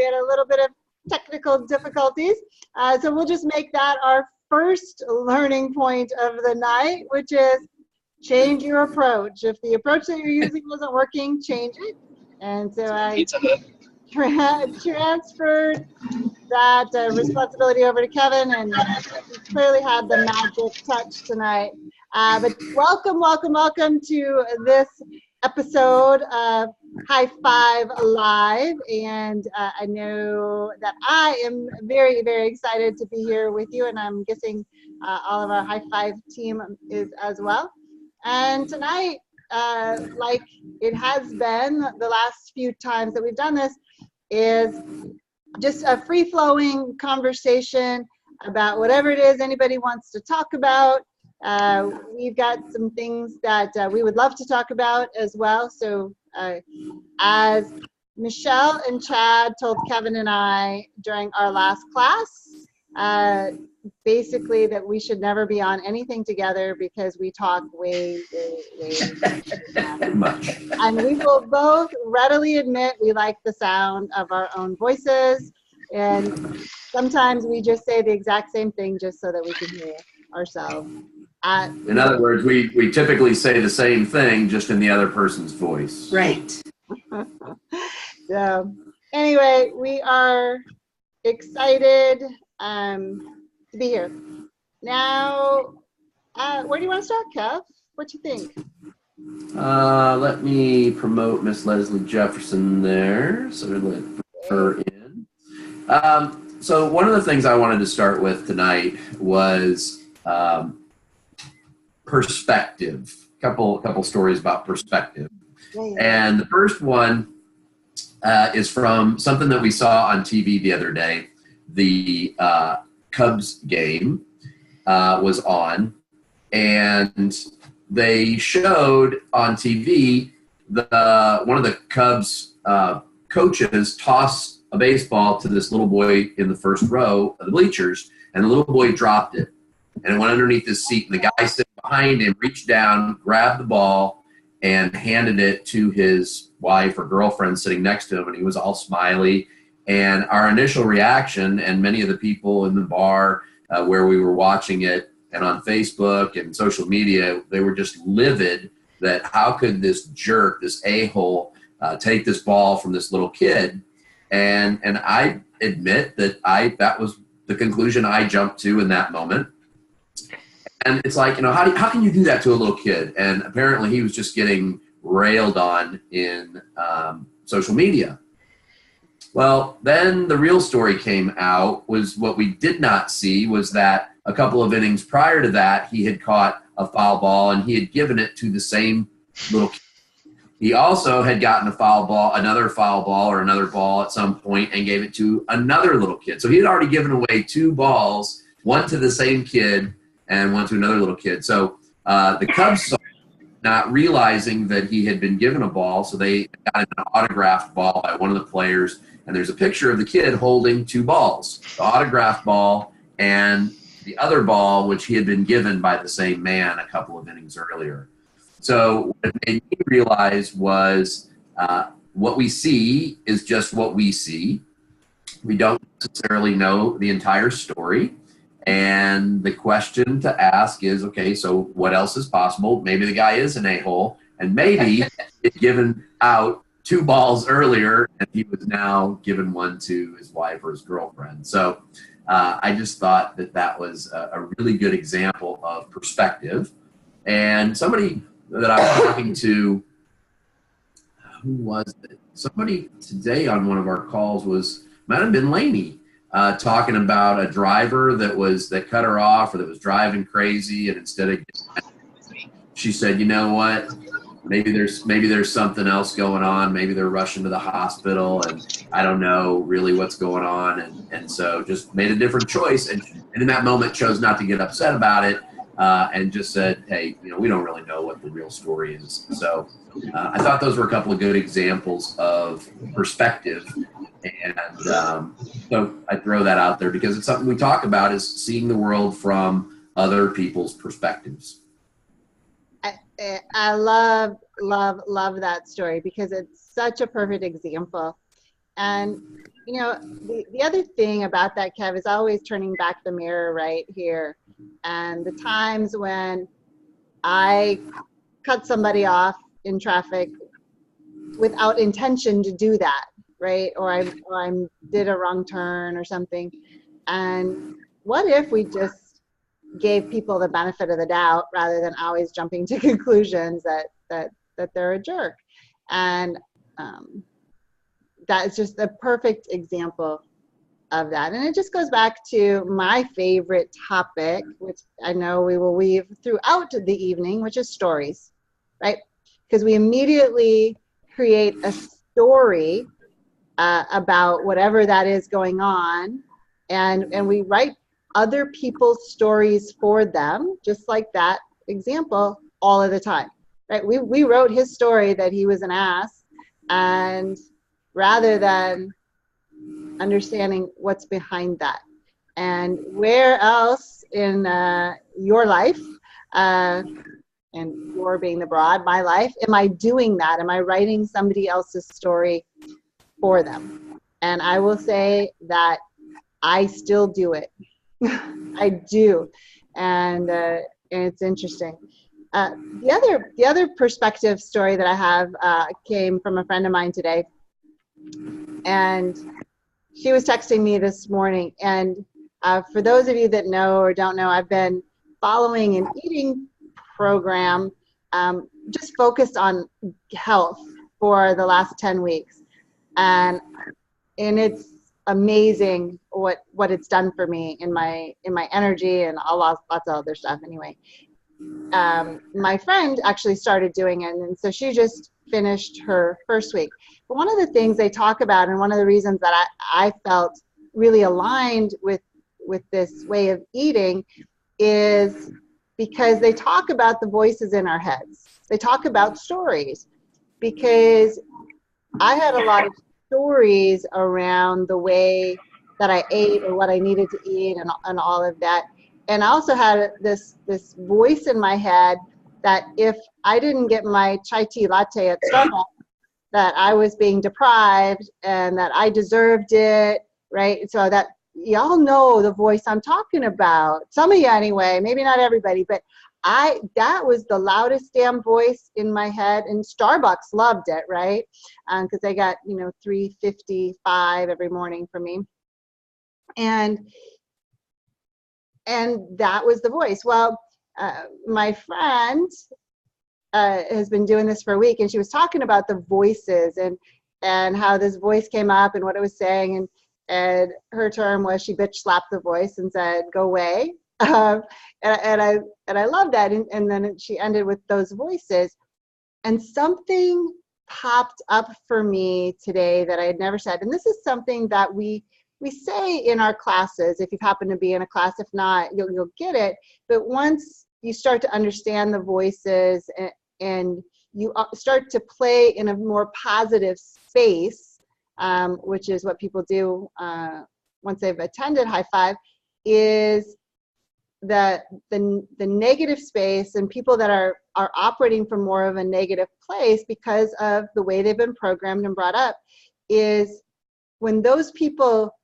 we had a little bit of technical difficulties. So we'll just make that our first learning point of the night, which is change your approach. If the approach that you're using wasn't working, change it. And so I transferred that responsibility over to Kevin, and he clearly had the magic touch tonight. But welcome to this episode of High5 Live. And I know that I am very, very excited to be here with you, and I'm guessing all of our High5 team is as well. And tonight, like it has been the last few times that we've done this, is just a free-flowing conversation about whatever it is anybody wants to talk about. We've got some things that we would love to talk about as well. So as Michelle and Chad told Kevin and I during our last class, basically that we should never be on anything together because we talk way too much. And we will both readily admit we like the sound of our own voices. And sometimes we just say the exact same thing just so that we can hear ourselves. In other words, we typically say the same thing, just in the other person's voice. Right. So anyway, we are excited to be here. Now, where do you want to start, Kev? What you think? Let me promote Miss Leslie Jefferson there, so let her in. So one of the things I wanted to start with tonight was perspective. Couple stories about perspective. And the first one is from something that we saw on TV the other day. The Cubs game was on, and they showed on TV one of the Cubs coaches toss a baseball to this little boy in the first row of the bleachers, and the little boy dropped it, and it went underneath his seat, and the guy sitting behind him reached down, grabbed the ball, and handed it to his wife or girlfriend sitting next to him, and he was all smiley. And our initial reaction, and many of the people in the bar where we were watching it and on Facebook and social media, they were just livid that how could this jerk, this a-hole, take this ball from this little kid? And I admit that that was the conclusion I jumped to in that moment. And it's like, how can you do that to a little kid? And apparently he was just getting railed on in social media. Well, then the real story came out. Was what we did not see was that a couple of innings prior to that, he had caught a foul ball and he had given it to the same little kid. He also had gotten another foul ball or another ball at some point and gave it to another little kid. So he had already given away two balls, one to the same kid and one to another little kid. So the Cubs saw not realizing that he had been given a ball, so they got an autographed ball by one of the players, and there's a picture of the kid holding two balls, the autographed ball and the other ball, which he had been given by the same man a couple of innings earlier. So what it made me realize was what we see is just what we see. We don't necessarily know the entire story. And the question to ask is, okay, so what else is possible? Maybe the guy is an a-hole, and maybe he'd given out two balls earlier, and he was now given one to his wife or his girlfriend. So I just thought that was a really good example of perspective. And somebody that I was talking to, who was it? Somebody today on one of our calls might have been Lainey. Talking about a driver that cut her off or that was driving crazy, and instead of she said, you know what, maybe there's something else going on. Maybe they're rushing to the hospital, and I don't know really what's going on, and so just made a different choice, and in that moment chose not to get upset about it, and just said, hey, we don't really know what the real story is. So I thought those were a couple of good examples of perspective. And so I throw that out there because it's something we talk about, is seeing the world from other people's perspectives. I love that story because it's such a perfect example. And The other thing about that, Kev, is always turning back the mirror right here. And the times when I cut somebody off in traffic without intention to do that, right? Or I did a wrong turn or something. And what if we just gave people the benefit of the doubt rather than always jumping to conclusions that they're a jerk? And that is just a perfect example of that. And it just goes back to my favorite topic, which I know we will weave throughout the evening, which is stories, right? Because we immediately create a story about whatever that is going on, and we write other people's stories for them, just like that example, all of the time, right? We wrote his story that he was an ass, and rather than understanding what's behind that. And where else in your life, and your being the broad, my life, am I doing that? Am I writing somebody else's story for them? And I will say that I still do it. I do. And it's interesting. The other perspective story that I have came from a friend of mine today. And she was texting me this morning. And for those of you that know or don't know, I've been following an eating program just focused on health for the last 10 weeks. And it's amazing what it's done for me in my energy and lots of other stuff anyway. My friend actually started doing it, and so she just finished her first week. But one of the things they talk about, and one of the reasons that I felt really aligned with this way of eating, is because they talk about the voices in our heads. They talk about stories, because I had a lot of stories around the way that I ate or what I needed to eat and all of that. And I also had this voice in my head that if I didn't get my chai tea latte at Starbucks, that I was being deprived and that I deserved it, right? So that y'all know the voice I'm talking about. Some of you anyway, maybe not everybody, but that was the loudest damn voice in my head, and Starbucks loved it, right? Because they got, $3.55 every morning from me. And that was the voice. Well, my friend has been doing this for a week, and she was talking about the voices and how this voice came up and what it was saying, and her term was she bitch slapped the voice and said, "Go away." And I love that. And then she ended with those voices, and something popped up for me today that I had never said. And this is something that we say in our classes. If you happen to be in a class, if not, you'll get it. But once you start to understand the voices and you start to play in a more positive space, which is what people do once they've attended High5, is the negative space, and people that are operating from more of a negative place because of the way they've been programmed and brought up, is when those people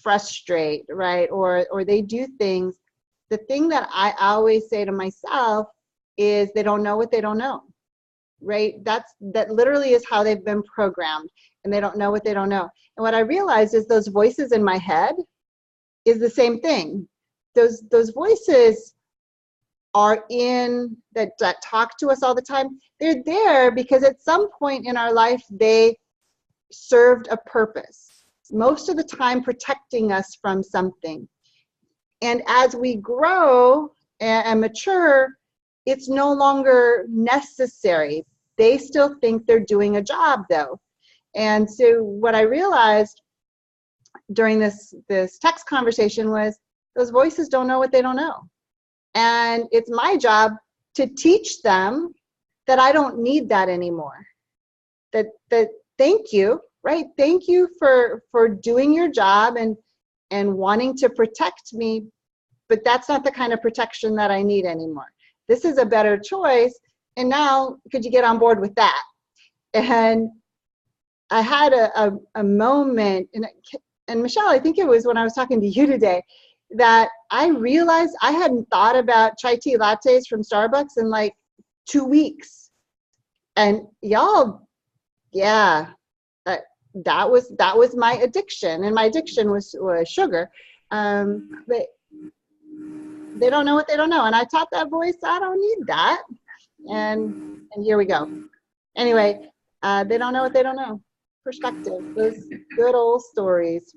frustrate, right, or they do things, the thing that I always say to myself is they don't know what they don't know, right? That literally is how they've been programmed, and they don't know what they don't know. And what I realized is those voices in my head is the same thing. Those voices are in that talk to us all the time. They're there because at some point in our life they served a purpose, most of the time protecting us from something. And as we grow and mature, it's no longer necessary. They still think they're doing a job though. And so what I realized during this text conversation was those voices don't know what they don't know. And it's my job to teach them that I don't need that anymore. That thank you, right? Thank you for doing your job and wanting to protect me, but that's not the kind of protection that I need anymore. This is a better choice. And now, could you get on board with that? And I had a moment, and Michelle, I think it was when I was talking to you today, that I realized I hadn't thought about chai tea lattes from Starbucks in like 2 weeks. And y'all, yeah, that was my addiction, and my addiction was sugar. But they don't know what they don't know, and I taught that voice I don't need that, and here we go. Anyway, they don't know what they don't know. Perspective, those good old stories.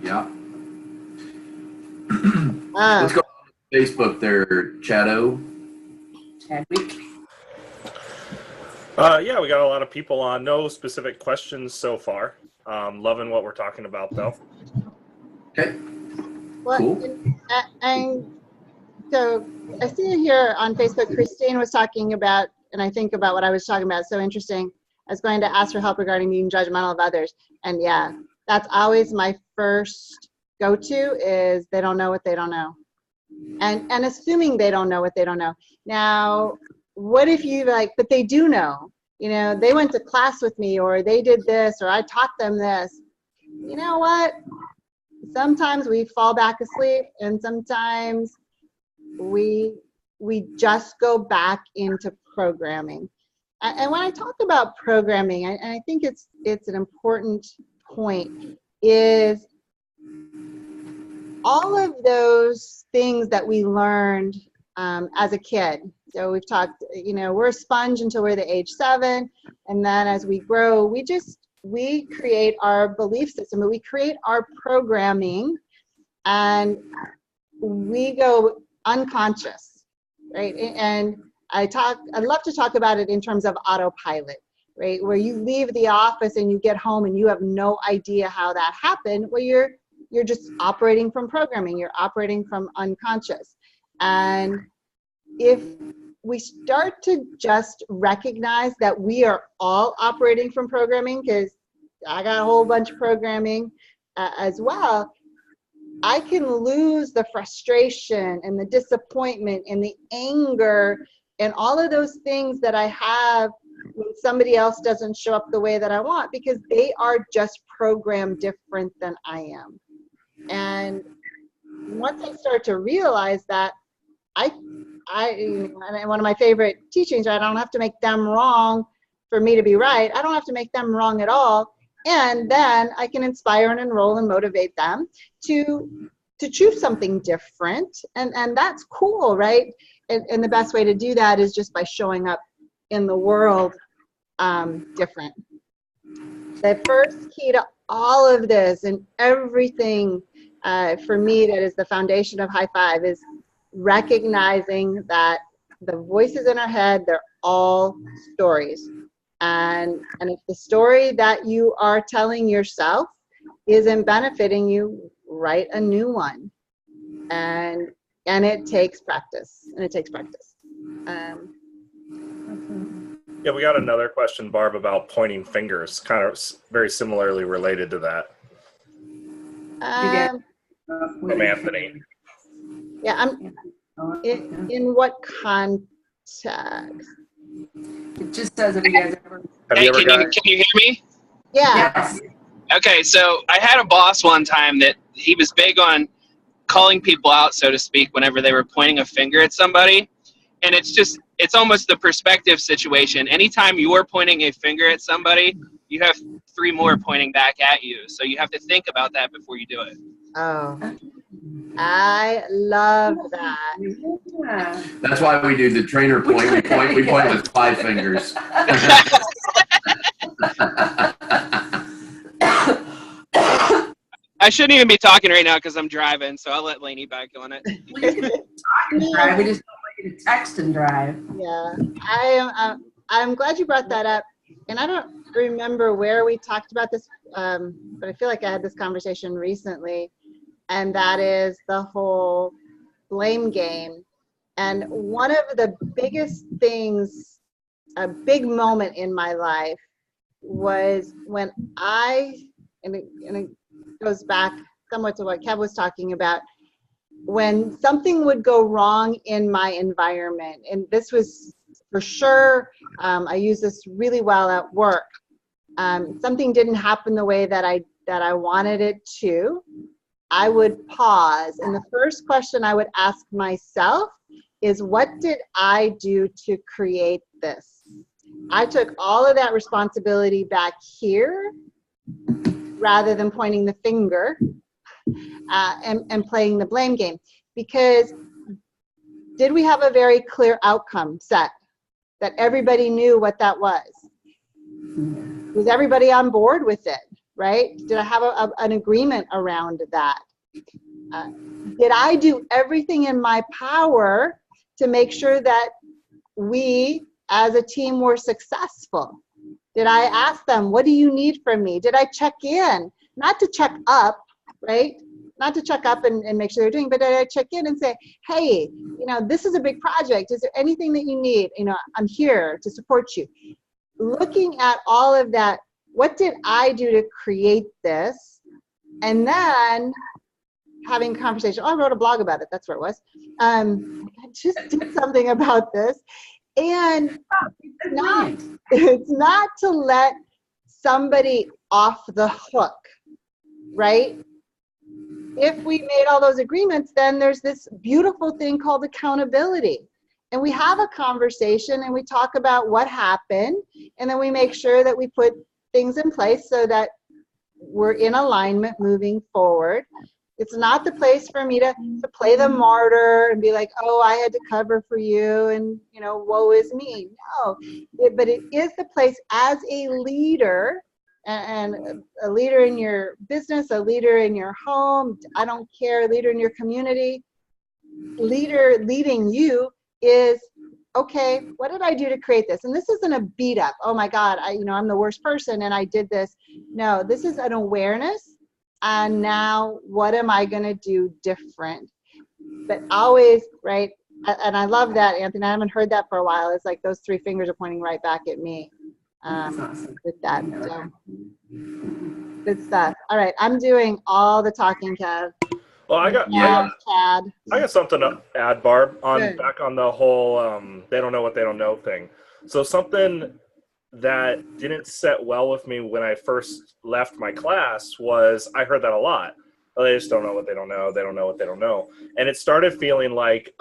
Yeah. Let's go to Facebook there, Chaddo. Chadwick. Yeah, we got a lot of people on. No specific questions so far. Loving what we're talking about, though. Okay. Well, Cool. And so I see here on Facebook, Christine was talking about, and I think about what I was talking about, so interesting. I was going to ask for help regarding being judgmental of others. And yeah, that's always my first go-to, is they don't know what they don't know. And assuming they don't know what they don't know. Now, what if you but they do know, they went to class with me, or they did this, or I taught them this. You know what? Sometimes we fall back asleep, and sometimes we just go back into programming. And when I talk about programming, and I think it's an important point, is all of those things that we learned as a kid. So we've talked, we're a sponge until we're the age 7, and then as we grow, we create our belief system, but we create our programming, and we go unconscious, right? And I love to talk about it in terms of autopilot, right? Where you leave the office and you get home and you have no idea how that happened. Well, you're just operating from programming. You're operating from unconscious. And if we start to just recognize that we are all operating from programming, because I got a whole bunch of programming as well, I can lose the frustration and the disappointment and the anger and all of those things that I have when somebody else doesn't show up the way that I want, because they are just programmed different than I am. And once I start to realize that, and one of my favorite teachings, I don't have to make them wrong for me to be right. I don't have to make them wrong at all. And then I can inspire and enroll and motivate them to choose something different. And that's cool, right? And the best way to do that is just by showing up in the world different. The first key to all of this and everything for me that is the foundation of High5 is recognizing that the voices in our head, they're all stories. And if the story that you are telling yourself isn't benefiting you, write a new one. And it takes practice. Yeah, we got another question, Barb, about pointing fingers, kind of very similarly related to that. From Anthony. Yeah, in what context? It just says if you guys ever. Can you hear me? Yeah. Yes. Okay, so I had a boss one time that he was big on calling people out, so to speak, whenever they were pointing a finger at somebody. And it's almost the perspective situation. Anytime you're pointing a finger at somebody, you have 3 more pointing back at you. So you have to think about that before you do it. Oh, I love that. Yeah. That's why we do the trainer point. We point with 5 fingers. I shouldn't even be talking right now because I'm driving, so I'll let Lainey back on it. We can talk and drive. We just don't want you to text and drive. Yeah, I'm glad you brought that up. And I don't remember where we talked about this, but I feel like I had this conversation recently, and that is the whole blame game. And one of the biggest things, a big moment in my life, was when and it goes back somewhat to what Kev was talking about, when something would go wrong in my environment. And this was for sure, I use this really well at work. something didn't happen the way that I wanted it to, I would pause. And the first question I would ask myself is, what did I do to create this? I took all of that responsibility back here rather than pointing the finger and playing the blame game. Because did we have a very clear outcome set that everybody knew what that was? Was everybody on board with it, right? Did I have an agreement around that? Did I do everything in my power to make sure that we as a team were successful? Did I ask them, what do you need from me? Did I check in? Not to check up, right? Not to check up and make sure they're doing, but did I check in and say, hey, this is a big project. Is there anything that you need? I'm here to support you. Looking at all of that, what did I do to create this? And then having conversation. Oh, I wrote a blog about it. That's where it was. I just did something about this. And it's not to let somebody off the hook, right? If we made all those agreements, then there's this beautiful thing called accountability. And we have a conversation and we talk about what happened, and then we make sure that we put things in place so that we're in alignment moving forward. It's not the place for me to play the martyr and be like, oh, I had to cover for you and, woe is me. No, but it is the place as a leader, and a leader in your business, a leader in your home, I don't care, a leader in your community, leader leading you is, okay, what did I do to create this? And this isn't a beat up. Oh my God, I'm the worst person and I did this. No, this is an awareness. And now what am I going to do different? But always, right? And I love that, Anthony. I haven't heard that for a while. It's like those three fingers are pointing right back at me with that. So, good stuff. All right. I'm doing all the talking, Kev. Well, I got something to add, Barb, back on the whole they don't know what they don't know thing. So something that didn't set well with me when I first left my class was I heard that a lot. Oh, they just don't know what they don't know. They don't know what they don't know. And it started feeling like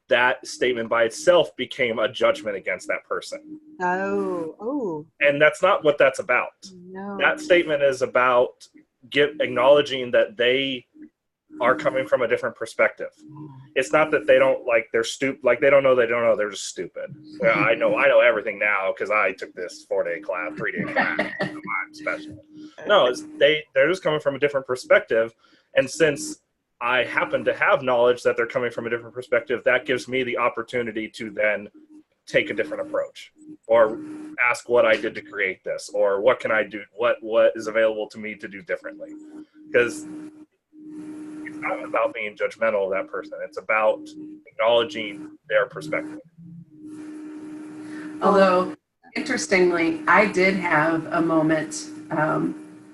that statement by itself became a judgment against that person. Oh. And that's not what that's about. No. That statement is about acknowledging that they are coming from a different perspective. It's not that they don't they're stupid, they don't know, they're just stupid. Yeah, I know everything now because I took this 4-day class, 3-day class. I'm special. No, they're just coming from a different perspective. And since I happen to have knowledge that they're coming from a different perspective, that gives me the opportunity to then take a different approach or ask what I did to create this, or what can I do, what is available to me to do differently. Because it's not about being judgmental of that person. It's about acknowledging their perspective. Although, interestingly, I did have a moment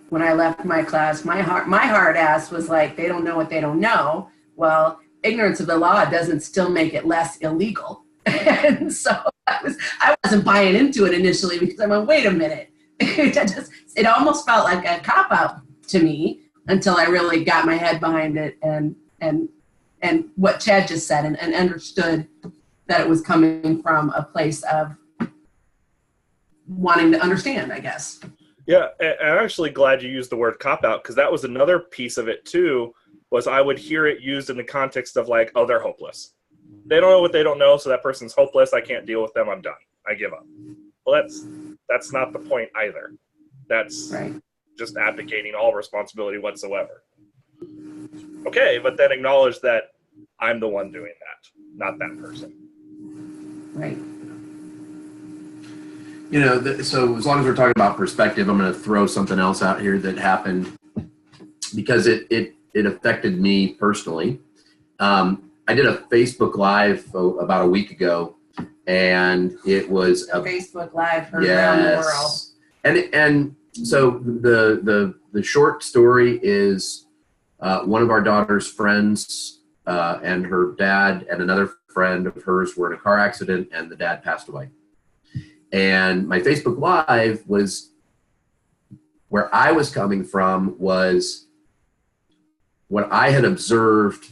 when I left my class. My hard ass was like, they don't know what they don't know. Well, ignorance of the law doesn't still make it less illegal. And so I wasn't buying into it initially because I went, wait a minute. It almost felt like a cop-out to me until I really got my head behind it and what Chad just said and understood that it was coming from a place of wanting to understand, I guess. Yeah, and I'm actually glad you used the word cop-out, because that was another piece of it too, was I would hear it used in the context of oh, they're hopeless. They don't know what they don't know, so that person's hopeless. I can't deal with them. I'm done. I give up. Well, that's not the point either. That's right. Just abdicating all responsibility whatsoever. Okay, but then acknowledge that I'm the one doing that, not that person. Right. So as long as we're talking about perspective, I'm going to throw something else out here that happened because it affected me personally. I did a Facebook Live about a week ago, and it was a Facebook Live heard around the world. And so the short story is one of our daughter's friends and her dad and another friend of hers were in a car accident, and the dad passed away. And my Facebook Live was Where I was coming from was what I had observed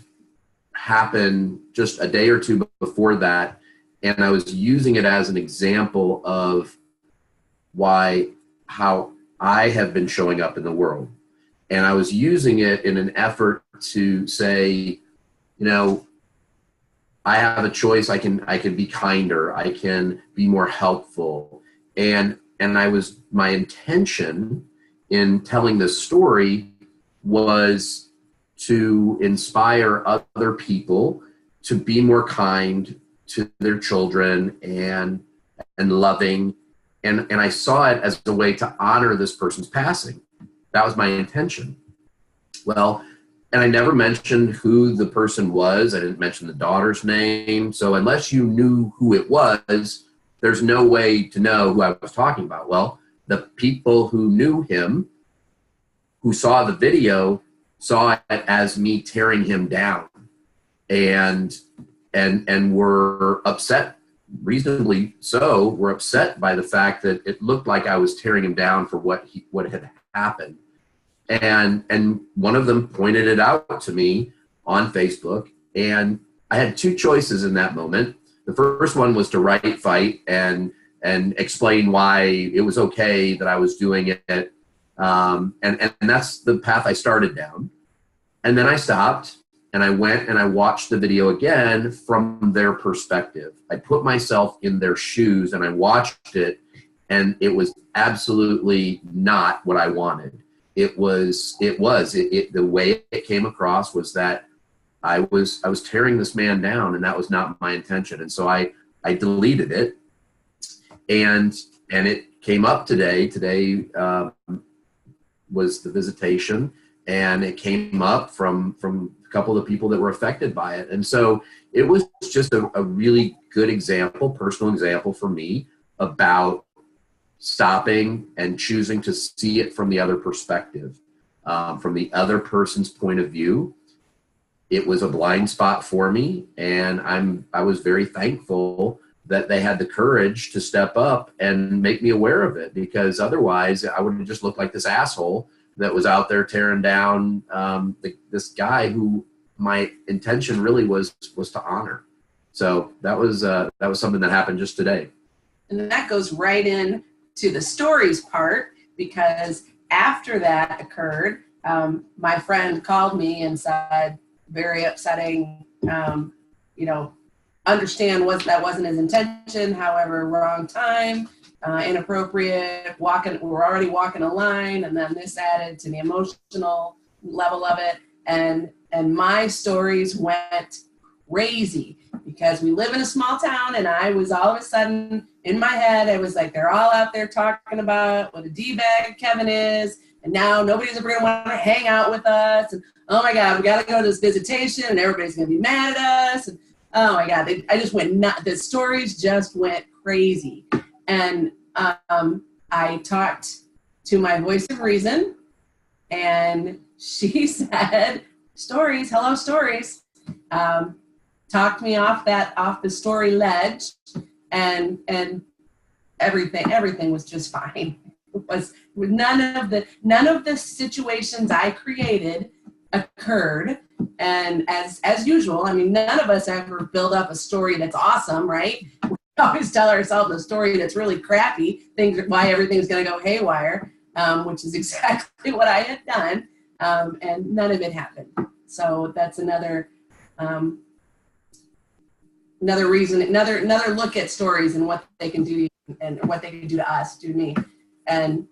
happen just a day or two before that, and I was using it as an example of how I have been showing up in the world. And I was using it in an effort to say, I have a choice. I can be kinder. I can be more helpful. And my intention in telling this story was to inspire other people to be more kind to their children and loving. And I saw it as a way to honor this person's passing. That was my intention. Well, and I never mentioned who the person was. I didn't mention the daughter's name. So unless you knew who it was, there's no way to know who I was talking about. Well, the people who knew him, who saw the video, saw it as me tearing him down, and were upset, reasonably so, were upset by the fact that it looked like I was tearing him down for what had happened. And one of them pointed it out to me on Facebook, and I had two choices in that moment. The first one was to fight and explain why it was okay that I was doing it. And that's the path I started down. And then I stopped and I went and I watched the video again from their perspective. I put myself in their shoes and I watched it, and it was absolutely not what I wanted. The way it came across was that I was tearing this man down, and that was not my intention. And so I deleted it, and it came up today. Today was the visitation, and it came up from a couple of the people that were affected by it. And so it was just a really good example, personal example for me about stopping and choosing to see it from the other perspective, from the other person's point of view. It was a blind spot for me, and I was very thankful that they had the courage to step up and make me aware of it, because otherwise I would have just looked like this asshole that was out there tearing down this guy who my intention really was to honor. So that was something that happened just today. And that goes right in to the stories part, because after that occurred, my friend called me and said, very upsetting, understand that wasn't his intention, however, wrong time, inappropriate, we're already walking a line, and then this added to the emotional level of it, and my stories went crazy, because we live in a small town, and I was all of a sudden, in my head, I was like, they're all out there talking about what a D-bag Kevin is, and now nobody's ever going to want to hang out with us, and oh my God, we got to go to this visitation, and everybody's going to be mad at us, and oh my God, I just went nuts. The stories just went crazy. And I talked to my voice of reason, and she said, stories, hello stories, talked me off the story ledge, and everything was just fine. It was none of the situations I created occurred. And as usual, I mean, none of us ever build up a story that's awesome, right? We always tell ourselves a story that's really crappy, why everything's going to go haywire, which is exactly what I had done, and none of it happened. So that's another reason, another look at stories and what they can do, and what they can do to us, to me, and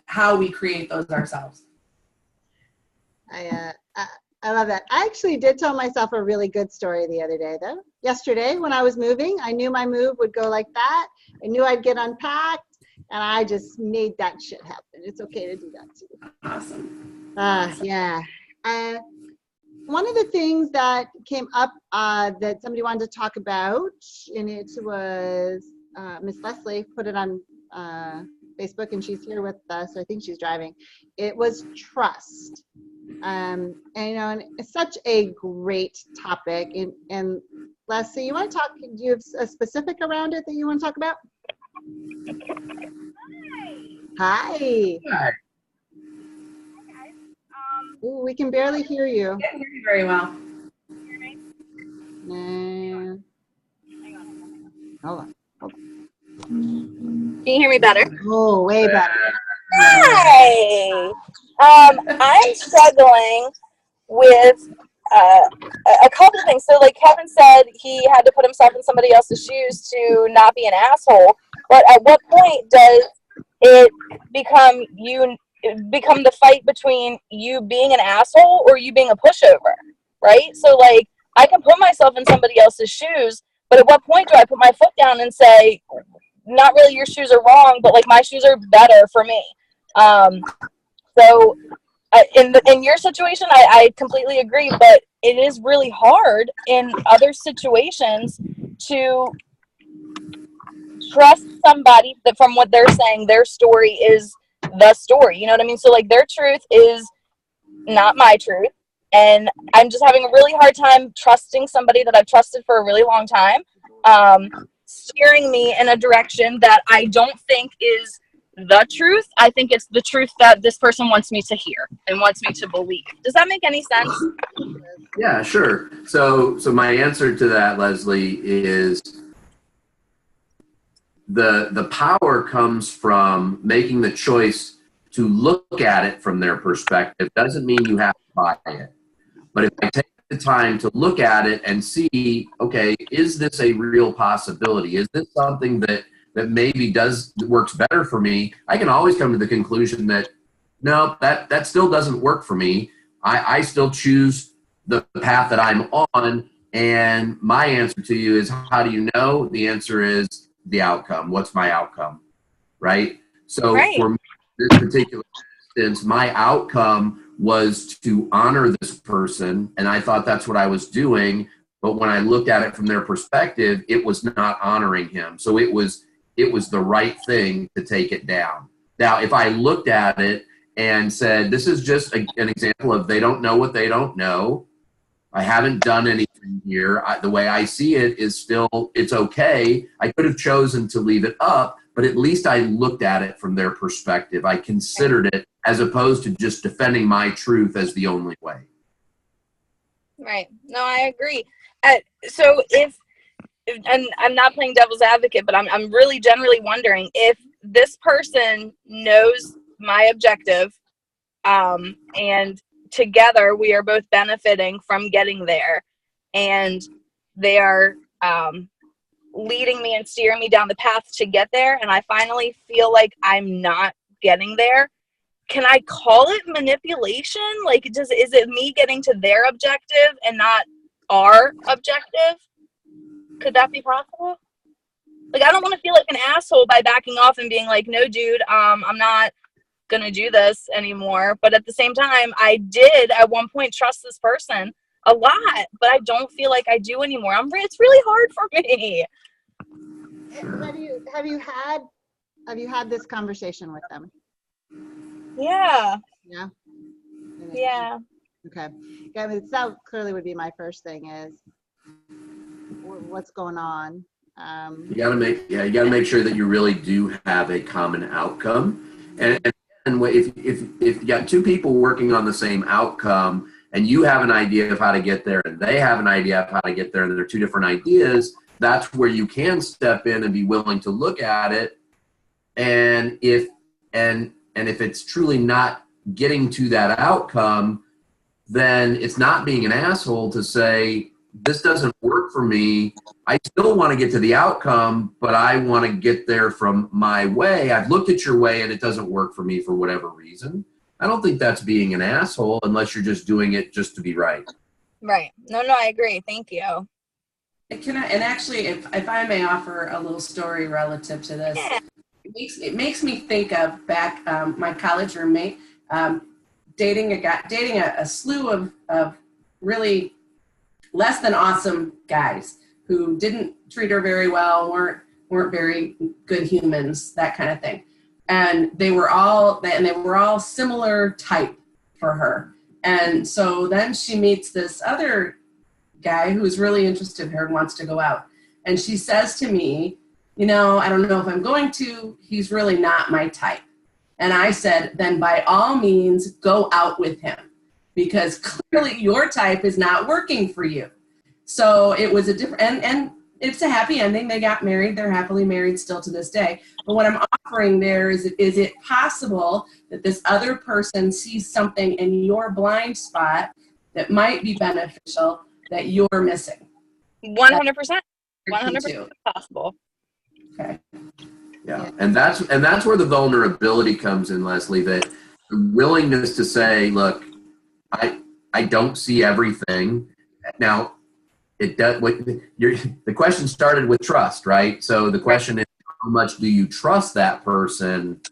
how we create those ourselves. I love that. I actually did tell myself a really good story the other day, though. Yesterday, when I was moving, I knew my move would go like that. I knew I'd get unpacked, and I just made that shit happen. It's okay to do that too. Awesome. Yeah. One of the things that came up that somebody wanted to talk about, and it was Miss Leslie put it on Facebook, and she's here with us. So I think she's driving. It was trust. And it's such a great topic. And Leslie, you want to talk? Do you have a specific around it that you want to talk about? Hi. Hi. Ooh, we can barely hear you. I can't hear you very well. Nah. Hold on. Can you hear me better? Oh, way better. Hi. I'm struggling with a couple of things. So, like Kevin said, he had to put himself in somebody else's shoes to not be an asshole. But at what point does it become the fight between you being an asshole or you being a pushover, right? So, like, I can put myself in somebody else's shoes, but at what point do I put my foot down and say, not really your shoes are wrong, but like my shoes are better for me? So in your situation, I completely agree, but it is really hard in other situations to trust somebody that from what they're saying, their story is the story. You know what I mean? So like their truth is not my truth. And I'm just having a really hard time trusting somebody that I've trusted for a really long time, steering me in a direction that I don't think is the truth. I think it's the truth that this person wants me to hear and wants me to believe. Does that make any sense? Yeah, sure. So my answer to that, Leslie, is the power comes from making the choice to look at it from their perspective. Doesn't mean you have to buy it. But if I take the time to look at it and see, okay, is this a real possibility? Is this something that maybe works better for me? I can always come to the conclusion that no, that still doesn't work for me. I still choose the path that I'm on. And my answer to you is, how do you know? The answer is the outcome. What's my outcome? Right? So Right. for me, in this particular instance, my outcome was to honor this person, and I thought that's what I was doing. But when I looked at it from their perspective, it was not honoring him. So it was the right thing to take it down. Now, if I looked at it and said, this is just an example of they don't know what they don't know, I haven't done anything here. The way I see it is still, it's okay. I could have chosen to leave it up, but at least I looked at it from their perspective. I considered it as opposed to just defending my truth as the only way. Right. No, I agree. So and I'm not playing devil's advocate, but I'm really generally wondering if this person knows my objective, and together we are both benefiting from getting there, and they are leading me and steering me down the path to get there, and I finally feel like I'm not getting there. Can I call it manipulation? Like, is it me getting to their objective and not our objective? Could that be possible? Like, I don't want to feel like an asshole by backing off and being like, no, dude, I'm not going to do this anymore. But at the same time, I did at one point trust this person a lot, but I don't feel like I do anymore. It's really hard for me. Have you had this conversation with them? Yeah. Yeah. Yeah. Okay. Yeah, I mean, that clearly would be my first thing is what's going on. You got to make sure that you really do have a common outcome. And if you got two people working on the same outcome and you have an idea of how to get there and they have an idea of how to get there and they're two different ideas, that's where you can step in and be willing to look at it. And if it's truly not getting to that outcome, then it's not being an asshole to say, this doesn't work for me. I still want to get to the outcome, but I want to get there from my way. I've looked at your way and it doesn't work for me for whatever reason. I don't think that's being an asshole unless you're just doing it just to be right. Right. No, I agree. Thank you. And actually, if I may offer a little story relative to this, Yeah. it makes me think of back my college roommate dating a slew of really less than awesome guys who didn't treat her very well, weren't very good humans, that kind of thing. And they were all similar type for her. And so then she meets this other guy who's really interested in her and wants to go out. And she says to me, I don't know if I'm going to. He's really not my type. And I said, then by all means, go out with him, because clearly your type is not working for you. So it was a different, and it's a happy ending. They got married. They're happily married still to this day. But what I'm offering there is it possible that this other person sees something in your blind spot that might be beneficial that you're missing? 100%. 100% possible. Okay. Yeah, and that's where the vulnerability comes in, Leslie. That the willingness to say, "Look, I don't see everything." Now, it does. The question started with trust, right? So the question is, how much do you trust that person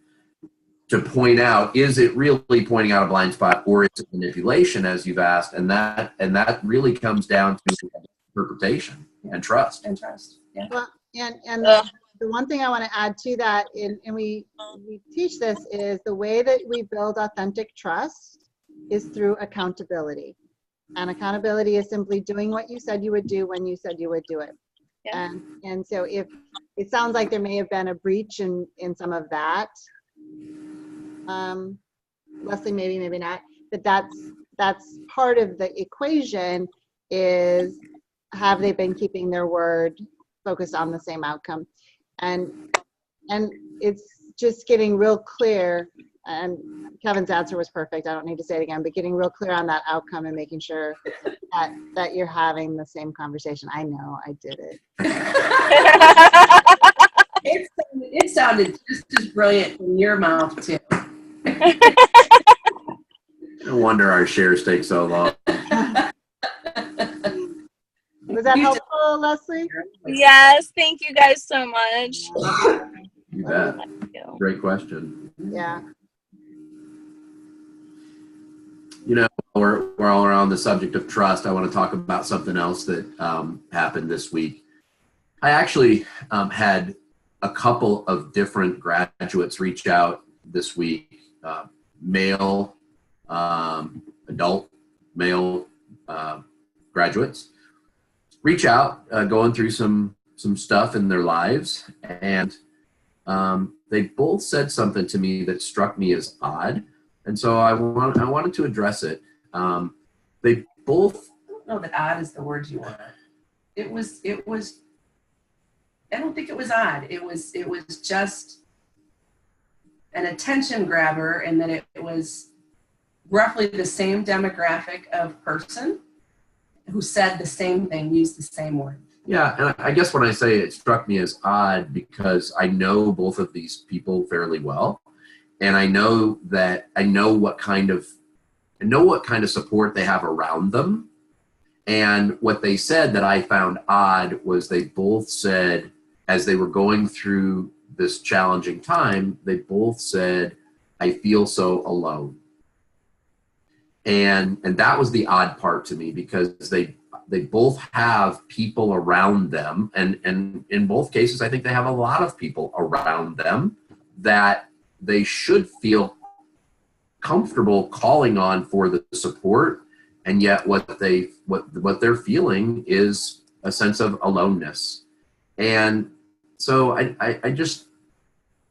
to point out? Is it really pointing out a blind spot, or is it manipulation, as you've asked? And that really comes down to interpretation and trust. And trust. Yeah. Well, and the one thing I want to add to that, and we teach this, is the way that we build authentic trust is through accountability. And accountability is simply doing what you said you would do when you said you would do it. Yeah. And so if it sounds like there may have been a breach in some of that, Leslie, maybe not, but that's part of the equation. Is, have they been keeping their word, focused on the same outcome? And it's just getting real clear, and Kevin's answer was perfect. I don't need to say it again, but getting real clear on that outcome and making sure that you're having the same conversation. I know I did it. It sounded just as brilliant in your mouth too. No wonder our shares take so long. Was that helpful, Leslie? Yes, thank you guys so much. You bet. Great question. Yeah. We're all around the subject of trust. I want to talk about something else that happened this week. I actually had a couple of different graduates reach out this week, male, adult male graduates, reach out, going through some stuff in their lives, and they both said something to me that struck me as odd, and so I wanted to address it. They both. I don't know that odd is the word you want. It was. I don't think it was odd. It was just an attention grabber, and that it was roughly the same demographic of person who said the same thing, used the same word. Yeah, and I guess when I say it struck me as odd, because I know both of these people fairly well, and I know what kind of support they have around them. And what they said that I found odd was they both said, as they were going through this challenging time, they both said, "I feel so alone." And that was the odd part to me, because they both have people around them, and in both cases I think they have a lot of people around them that they should feel comfortable calling on for the support, and yet what they're feeling is a sense of aloneness. And so I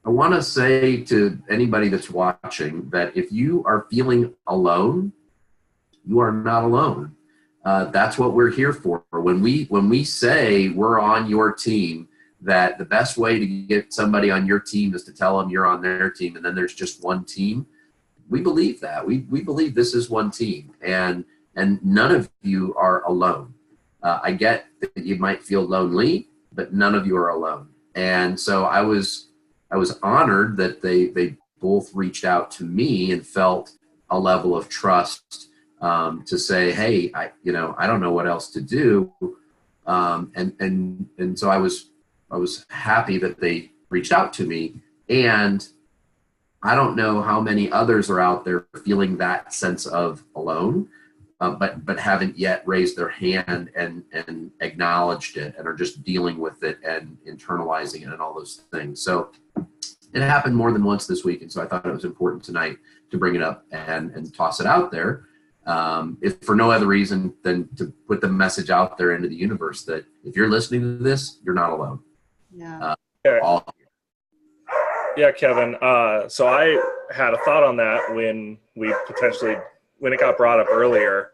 want to say to anybody that's watching that if you are feeling alone, you are not alone. That's what we're here for. When we say we're on your team, that the best way to get somebody on your team is to tell them you're on their team, and then there's just one team. We believe that. We believe this is one team, and none of you are alone. I get that you might feel lonely, but none of you are alone. And so I was honored that they both reached out to me and felt a level of trust to say, "Hey, I don't know what else to do," and so I was happy that they reached out to me. And I don't know how many others are out there feeling that sense of alone, but haven't yet raised their hand and acknowledged it, and are just dealing with it and internalizing it and all those things. So it happened more than once this week, and so I thought it was important tonight to bring it up and toss it out there, if for no other reason than to put the message out there into the universe that if you're listening to this, you're not alone. Yeah. we're all here. Yeah, Kevin. So I had a thought on that when it got brought up earlier.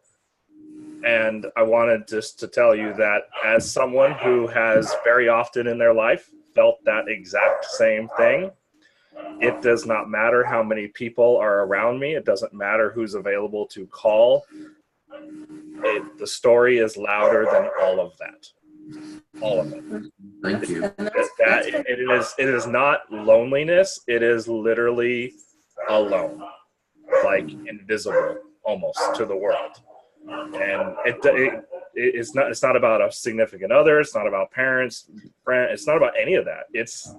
And I wanted just to tell you that as someone who has very often in their life felt that exact same thing, it does not matter how many people are around me. It doesn't matter who's available to call. The story is louder than all of that. All of it. Thank you. It is not loneliness. It is literally alone, like invisible almost to the world. And it's not about a significant other. It's not about parents, friends. It's not about any of that. It's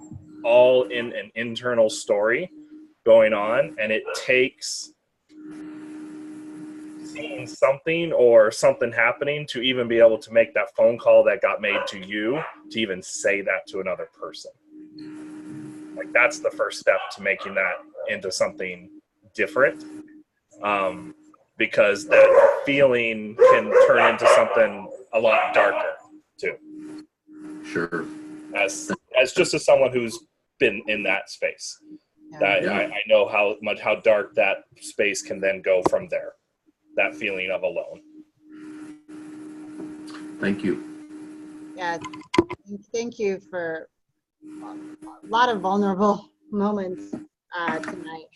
all in an internal story going on, and it takes seeing something or something happening to even be able to make that phone call that got made to you, to even say that to another person. Like, that's the first step to making that into something different. Because that feeling can turn into something a lot darker too. Sure. As someone who's been in that space, I know how dark that space can then go from there. That feeling of alone. Thank you. Yeah, thank you for a lot of vulnerable moments tonight.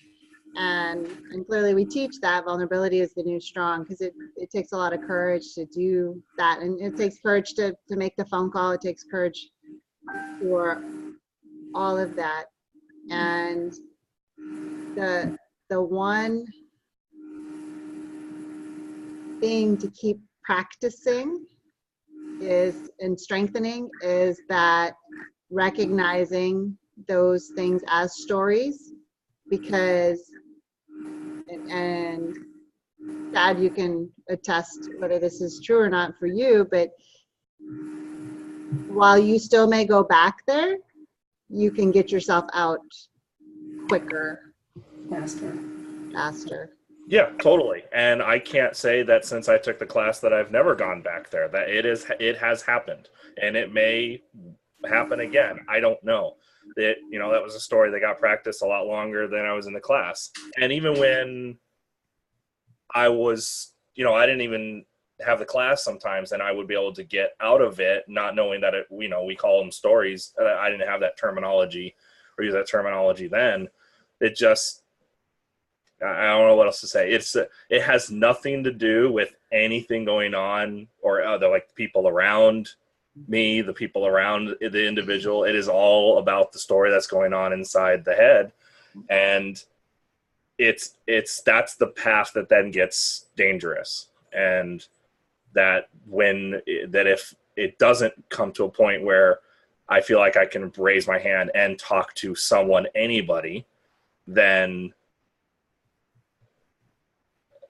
And clearly we teach that vulnerability is the new strong, because it takes a lot of courage to do that. And it takes courage to make the phone call. It takes courage for all of that. And the one thing to keep practicing and strengthening is that recognizing those things as stories, because and Dad, you can attest whether this is true or not for you, but while you still may go back there, you can get yourself out quicker, faster. Yeah, totally. And I can't say that since I took the class that I've never gone back there. That it has happened, and it may happen again. I don't know. That was a story that got practiced a lot longer than I was in the class. And even when I was, I didn't even have the class sometimes, and I would be able to get out of it, not knowing that we call them stories. I didn't have that terminology or use that terminology then. It just, I don't know what else to say. It has nothing to do with anything going on or the people around me, the people around the individual. It is all about the story that's going on inside the head, and that's the path that then gets dangerous. And if it doesn't come to a point where I feel like I can raise my hand and talk to anybody, then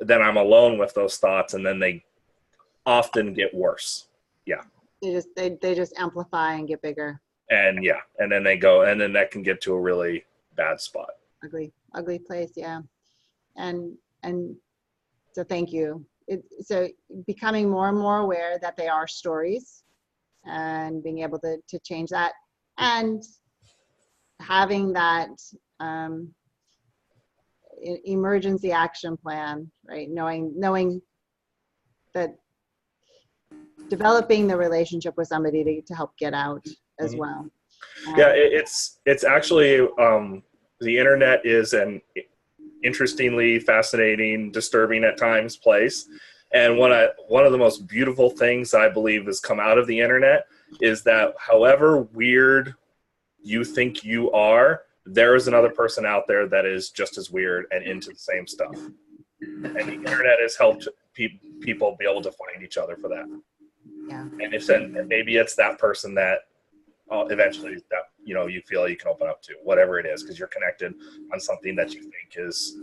I'm alone with those thoughts, and then they often get worse. Yeah. They just amplify and get bigger. And and then they go, and then that can get to a really bad spot. Ugly place. Yeah. And so thank you. So becoming more and more aware that they are stories, and being able to change that, and having that emergency action plan, right? Knowing that developing the relationship with somebody to help get out as well. Yeah, it's actually the internet is an interestingly fascinating, disturbing at times place. And one of the most beautiful things I believe has come out of the internet is that however weird you think you are, there is another person out there that is just as weird and into the same stuff. And the internet has helped people be able to find each other for that. Yeah. And maybe it's that person that eventually that you feel you can open up to, whatever it is, because you're connected on something that you think is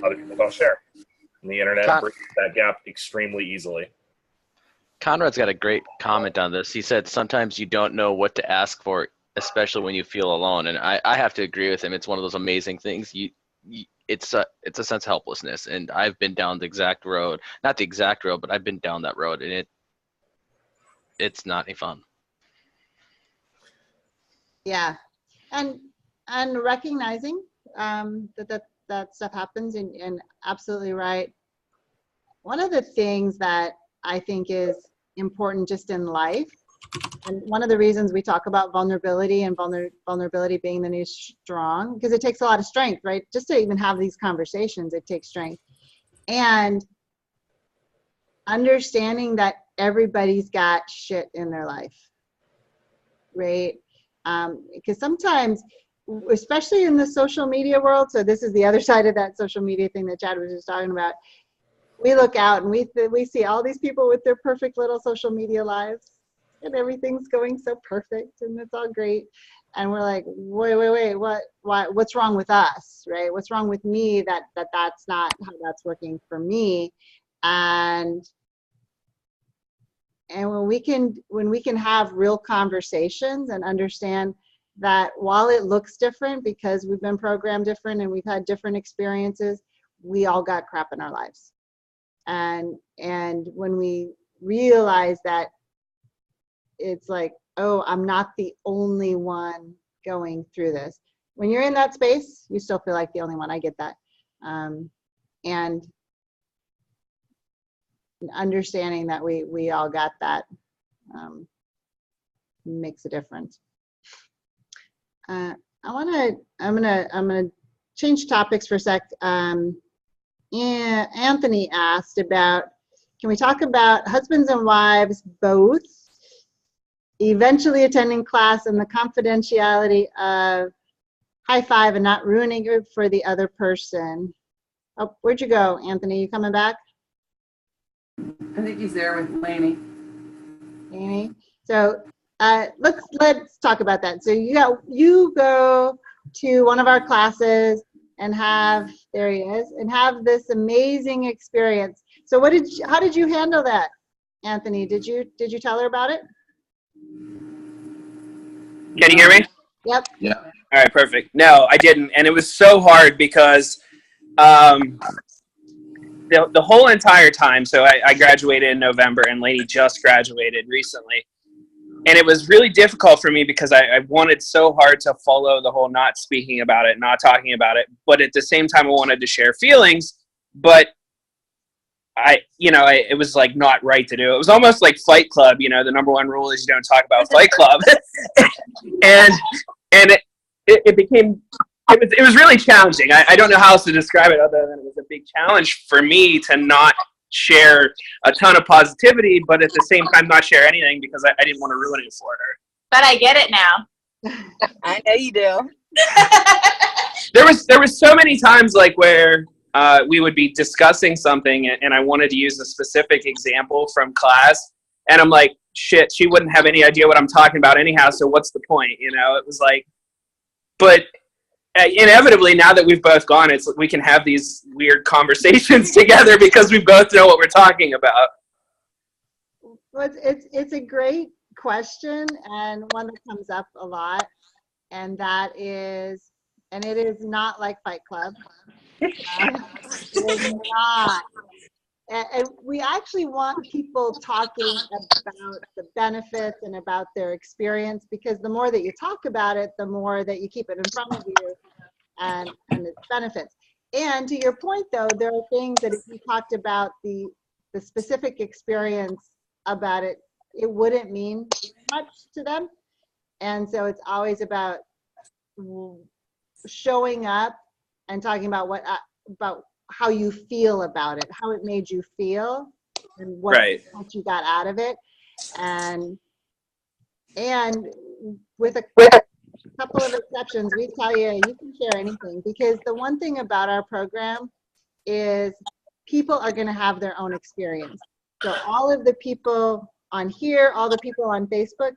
other people don't share. And the internet bridges that gap extremely easily. Conrad's got a great comment on this. He said sometimes you don't know what to ask for, especially when you feel alone. And I have to agree with him. It's one of those amazing things. It's a sense of helplessness. And I've been down the exact road, not the exact road, but I've been down that road, and it's not any fun. Yeah. and recognizing that stuff happens, and absolutely right. One of the things that I think is important just in life, and one of the reasons we talk about vulnerability and vulnerability being the new strong, because it takes a lot of strength, right? Just to even have these conversations, it takes strength. And understanding that everybody's got shit in their life, right? Because sometimes, especially in the social media world, so this is the other side of that social media thing that Chad was just talking about, we look out and we see all these people with their perfect little social media lives, and everything's going so perfect and it's all great, and we're like, wait, what's wrong with us, right? What's wrong with me that's not how that's working for me? And when we can have real conversations and understand that while it looks different because we've been programmed different and we've had different experiences, we all got crap in our lives. And when we realize that, it's like, oh, I'm not the only one going through this. When you're in that space, you still feel like the only one. I get that. And understanding that we all got that makes a difference. I'm gonna change topics for a sec. Anthony asked about, can we talk about husbands and wives both eventually attending class and the confidentiality of High5 and not ruining it for the other person? Oh, where'd you go, Anthony? You coming back? I think he's there with Lainey. Lainey. So let's talk about that. So you go to one of our classes and there he is, and have this amazing experience. So how did you handle that, Anthony? Did you tell her about it? Can you hear me? Yep. Yeah. All right, perfect. No, I didn't. And it was so hard because the whole entire time, so I graduated in November and Lainey just graduated recently. And it was really difficult for me because I wanted so hard to follow the whole not speaking about it, not talking about it. But at the same time, I wanted to share feelings. But it was like not right to do. It was almost like Fight Club. The number one rule is you don't talk about Fight Club. and it became, it was really challenging. I don't know how else to describe it other than it was a big challenge for me to not share a ton of positivity, but at the same time not share anything because I didn't want to ruin it for her. But I get it now. I know you do. There was so many times like where we would be discussing something and I wanted to use a specific example from class, and I'm like, shit, she wouldn't have any idea what I'm talking about anyhow, so what's the point? It was like, but inevitably, now that we've both gone, we can have these weird conversations together because we both know what we're talking about. Well, it's a great question, and one that comes up a lot, and it is not like Fight Club. It is not. And we actually want people talking about the benefits and about their experience, because the more that you talk about it, the more that you keep it in front of you and its benefits. And to your point, though, there are things that if you talked about the specific experience about it, it wouldn't mean much to them. And so it's always about showing up and talking about about how you feel about it, how it made you feel, and what you got out of it, and with a couple of exceptions, we tell you can share anything, because the one thing about our program is people are going to have their own experience. So all of the people on here, all the people on Facebook,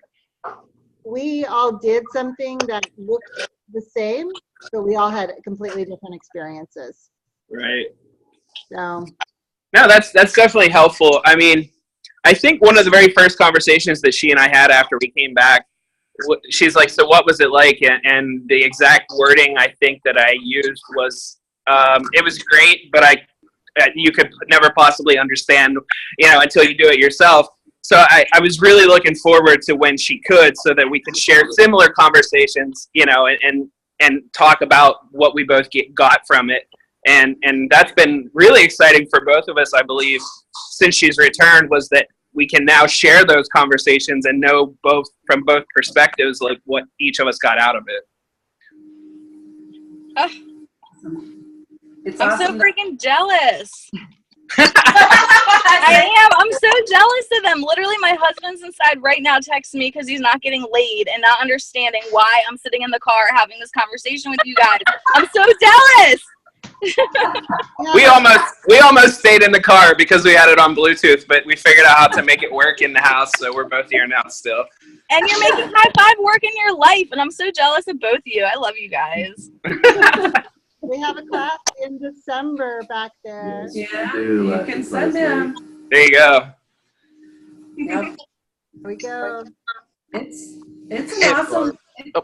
we all did something that looked the same, but we all had completely different experiences. Right. So. No, that's definitely helpful. I mean, I think one of the very first conversations that she and I had after we came back, she's like, so what was it like? And the exact wording I think that I used was, it was great, but you could never possibly understand, until you do it yourself. So I was really looking forward to when she could, so that we could share similar conversations, and talk about what we both got from it. And that's been really exciting for both of us, I believe, since she's returned, was that we can now share those conversations and know from both perspectives, like what each of us got out of it. I'm so freaking jealous. I am. I'm so jealous of them. Literally, my husband's inside right now texting me because he's not getting laid and not understanding why I'm sitting in the car having this conversation with you guys. I'm so jealous. We almost stayed in the car because we had it on Bluetooth, but we figured out how to make it work in the house, so we're both here now still. And you're making High5 work in your life, and I'm so jealous of both of you. I love you guys. We have a class in December back there. Yeah, you can send him. There you go. Yep. Here we go. It's an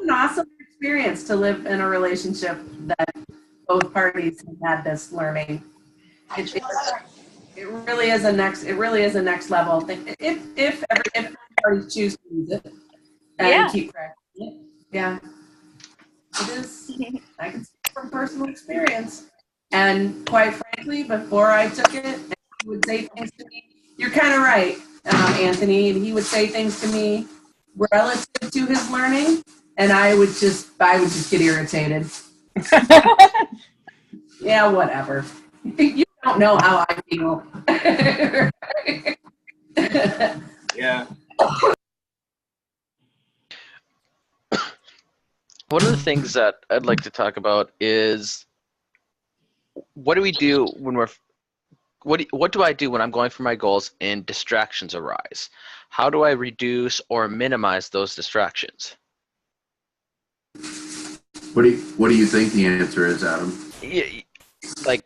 awesome experience to live in a relationship that both parties have had this learning. It really is a next level thing. If parties choose to use it and keep practicing it. Yeah. It is. I can speak from personal experience. And quite frankly, before I took it, he would say things to me. You're kind of right, Anthony. And he would say things to me relative to his learning, and I would just get irritated. Yeah, whatever. You don't know how I feel. Yeah. One of the things that I'd like to talk about is what do we do when what do I do when I'm going for my goals and distractions arise? How do I reduce or minimize those distractions? What do you think the answer is, Adam? Like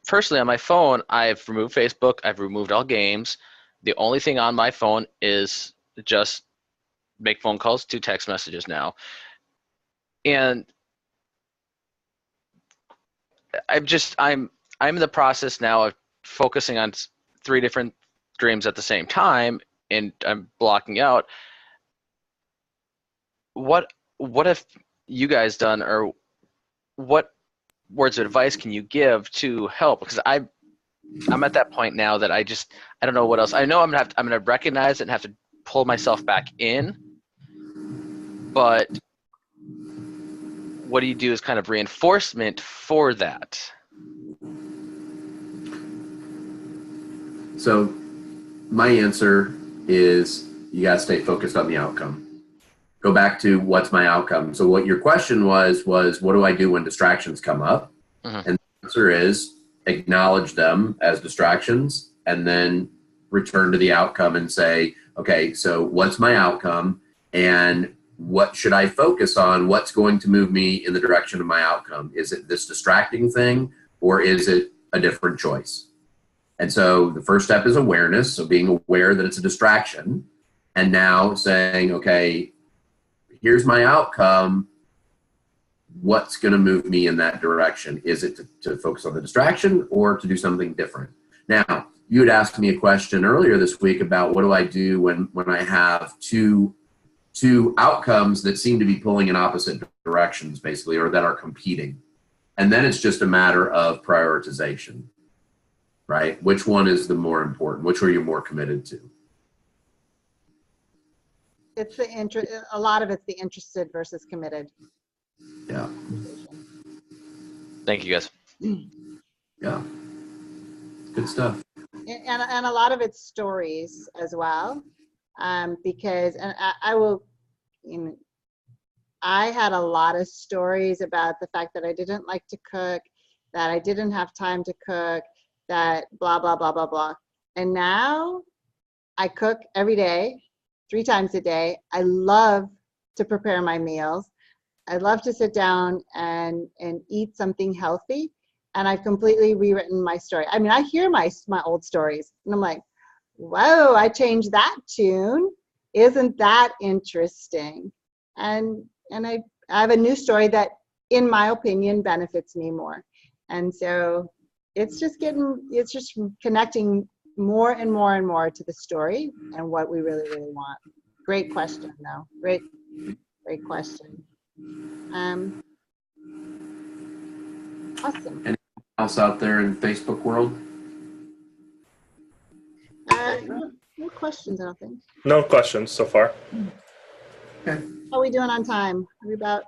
personally on my phone, I've removed Facebook, I've removed all games. The only thing on my phone is just make phone calls, 2 text messages now. And I'm in the process now of focusing on 3 different dreams at the same time, and I'm blocking out. What have you guys done, or what words of advice can you give to help? Because I'm at that point now that I don't know what else. I know I'm gonna recognize it and have to pull myself back in, but what do you do as kind of reinforcement for that? So my answer is you got to stay focused on the outcome. Go back to what's my outcome. So what your question was what do I do when distractions come up? Mm-hmm. And the answer is acknowledge them as distractions and then return to the outcome and say, okay, so what's my outcome and what should I focus on? What's going to move me in the direction of my outcome? Is it this distracting thing or is it a different choice? And so the first step is awareness. So being aware that it's a distraction and now saying, okay, here's my outcome. What's going to move me in that direction? Is it to focus on the distraction or to do something different? Now, you had asked me a question earlier this week about what do I do when I have two outcomes that seem to be pulling in opposite directions, basically, or that are competing. And then it's just a matter of prioritization, right? Which one is the more important? Which are you more committed to? It's a lot of it's the interested versus committed. Yeah. Thank you, guys. Yeah. Good stuff. And a lot of it's stories as well. Because I will, I had a lot of stories about the fact that I didn't like to cook, that I didn't have time to cook, that blah, blah, blah, blah, blah. And now I cook every day, 3 times a day. I love to prepare my meals. I love to sit down and eat something healthy. And I've completely rewritten my story. I mean, I hear my old stories and I'm like, whoa, I changed that tune. Isn't that interesting? And I have a new story that, in my opinion, benefits me more. And so it's just connecting more and more and more to the story and what we really, really want. Great question, though. Great question. Awesome. Anything else out there in Facebook world? No questions, I don't think. No questions so far. Okay. How are we doing on time? Are we about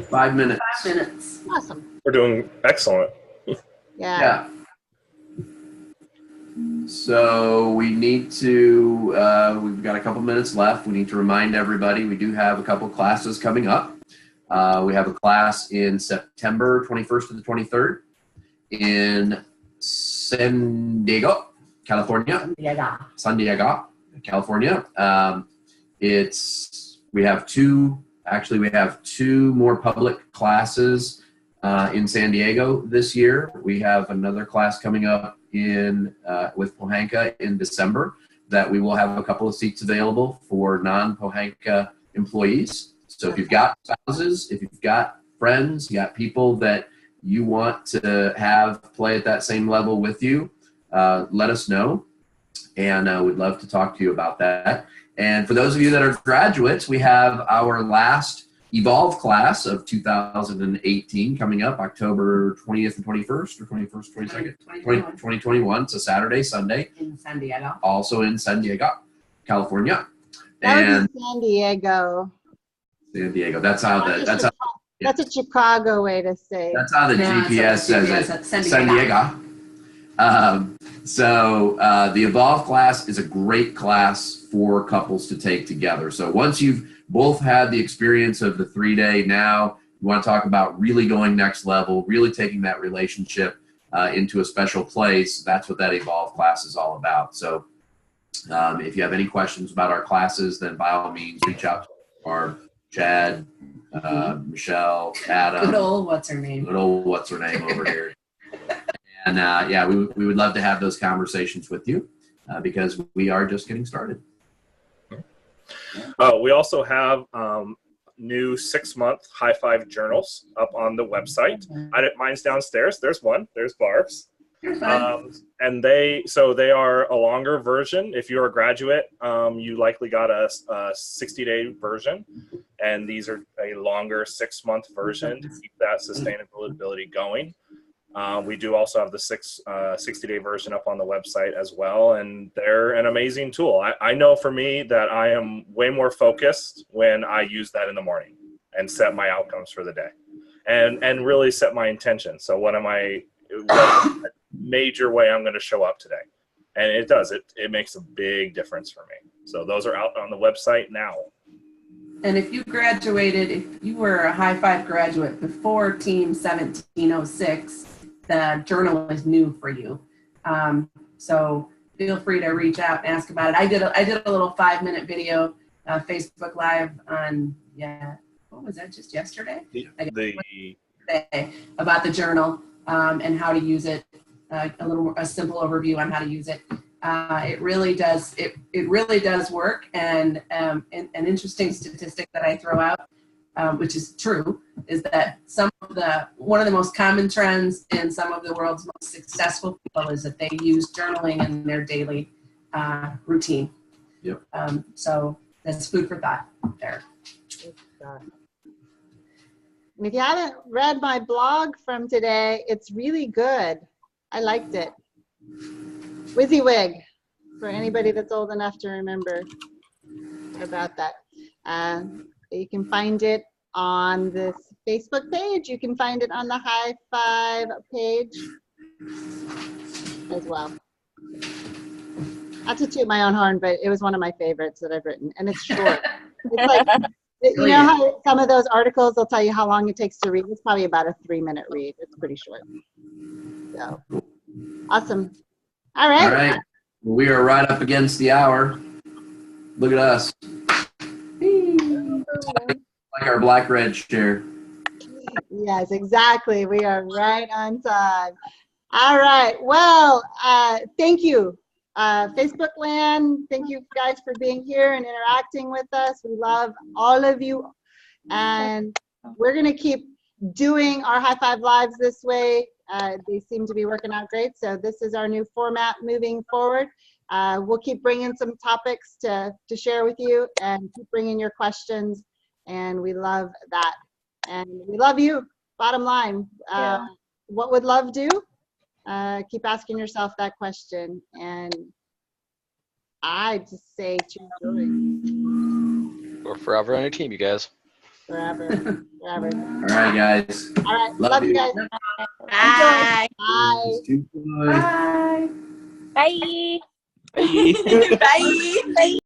5 minutes. 5 minutes. awesome? We're doing excellent. Yeah. So we need to, we've got a couple minutes left. We need to remind everybody we do have a couple classes coming up. We have a class in September 21st to the 23rd in San Diego, California. San Diego, California. We have two more public classes in San Diego this year. We have another class coming up with Pohanka in December that we will have a couple of seats available for non-Pohanka employees. So if you've got spouses, if you've got friends, you got people that you want to have play at that same level with you, let us know. And we'd love to talk to you about that. And for those of you that are graduates, we have our last Evolve class of 2018 coming up October 20th and 21st, or 21st, 22nd, 2021. So Saturday, Sunday. In San Diego. Also in San Diego, California. That would be San Diego. San Diego. That's how That's a Chicago way to say it. That's how the GPS says it. San Diego. The Evolve class is a great class for couples to take together. So once you've both had the experience of the 3-day, now you want to talk about really going next level, really taking that relationship into a special place. That's what that Evolve class is all about. So if you have any questions about our classes, then by all means reach out to Barb, Chad, Michelle, Adam. Good old what's her name over here. And we would love to have those conversations with you because we are just getting started. We also have new 6-month High5 journals up on the website. Mine's downstairs. There's one. There's Barb's. And they are a longer version. If you're a graduate, you likely got a 60-day version, and these are a longer 6-month version to keep that sustainability going. We do also have the 60-day version up on the website as well, and they're an amazing tool. I know for me that I am way more focused when I use that in the morning and set my outcomes for the day, and really set my intention. So what major way I'm going to show up today, and it does. It makes a big difference for me. So those are out on the website now. And if you graduated, if you were a High5 graduate before Team 1706, the journal is new for you. So feel free to reach out and ask about it. I did a little 5-minute video, Facebook Live on, what was that, just yesterday? About the journal and how to use it. A simple overview on how to use it. It really does. It really does work. And an interesting statistic that I throw out, which is true, is that one of the most common trends in some of the world's most successful people is that they use journaling in their daily routine. Yep. So that's food for thought there. And if you haven't read my blog from today, it's really good. I liked it. WYSIWYG, for anybody that's old enough to remember about that. You can find it on this Facebook page. You can find it on the High5 page as well. Not to toot my own horn, but it was one of my favorites that I've written, and it's short. It's like, you know how some of those articles, they'll tell you how long it takes to read? It's probably about a 3-minute read. It's pretty short. So, awesome. All right. All right. Well, we are right up against the hour. Look at us. Like our black-red chair. Yes, exactly. We are right on time. All right. Well, thank you. Facebook land, thank you guys for being here and interacting with us. We love all of you. And we're going to keep doing our High5 Lives this way They seem to be working out great. So this is our new format moving forward. We'll keep bringing some topics to share with you and keep bringing your questions. And we love that. And we love you, bottom line. What would love do? Keep asking yourself that question. And I just say choose joy. We're forever on your team, you guys. Forever. Forever. All right, guys. All right. Love you guys. Bye. Bye. Bye. Bye. Bye. Bye.